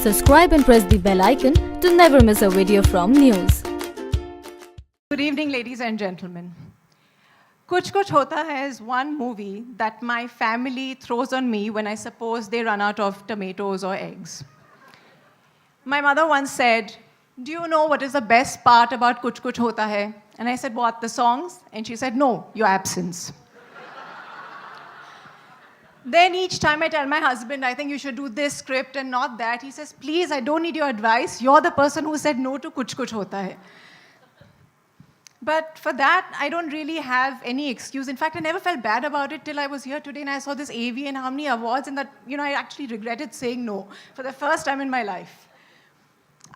Subscribe and press the bell icon to never miss a video from NYOOOZ. Good evening, ladies and gentlemen. Kuch Kuch Hota Hai is one movie that my family throws on me when I suppose they run out of tomatoes or eggs. My mother once said, "Do you know what is the best part about Kuch Kuch Hota Hai?" And I said, "What, the songs?" And she said, "No, your absence." Then each time I tell my husband, "I think you should do this script and not that," he says, "Please, I don't need your advice. You're the person who said no to Kuch Kuch Hota Hai." But for that, I don't really have any excuse. In fact, I never felt bad about it till I was here today and I saw this AV and how many awards and that, I actually regretted saying no for the first time in my life.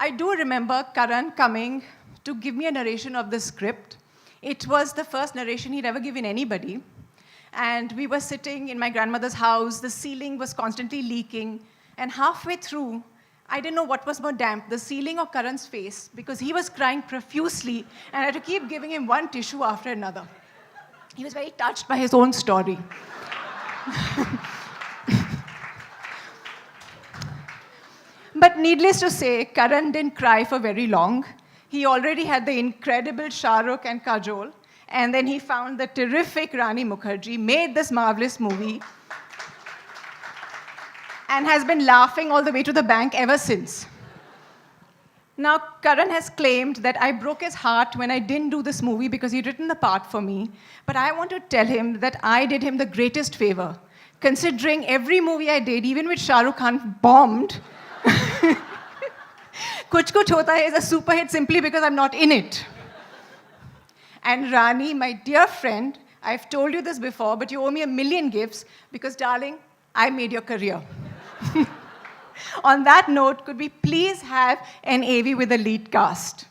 I do remember Karan coming to give me a narration of the script. It was the first narration he'd ever given anybody. And we were sitting in my grandmother's house. The ceiling was constantly leaking. And halfway through, I didn't know what was more damp, the ceiling or Karan's face, because he was crying profusely, and I had to keep giving him one tissue after another. He was very touched by his own story. But needless to say, Karan didn't cry for very long. He already had the incredible Shah Rukh and Kajol, and then he found the terrific Rani Mukerji, made this marvelous movie, and has been laughing all the way to the bank ever since. Now, Karan has claimed that I broke his heart when I didn't do this movie because he'd written the part for me, but I want to tell him that I did him the greatest favor, considering every movie I did, even with Shah Rukh Khan, bombed. Kuch Kuch Hota Hai is a super hit simply because I'm not in it. And Rani, my dear friend, I've told you this before, but you owe me 1,000,000 gifts because, darling, I made your career. On that note, could we please have an AV with a lead cast?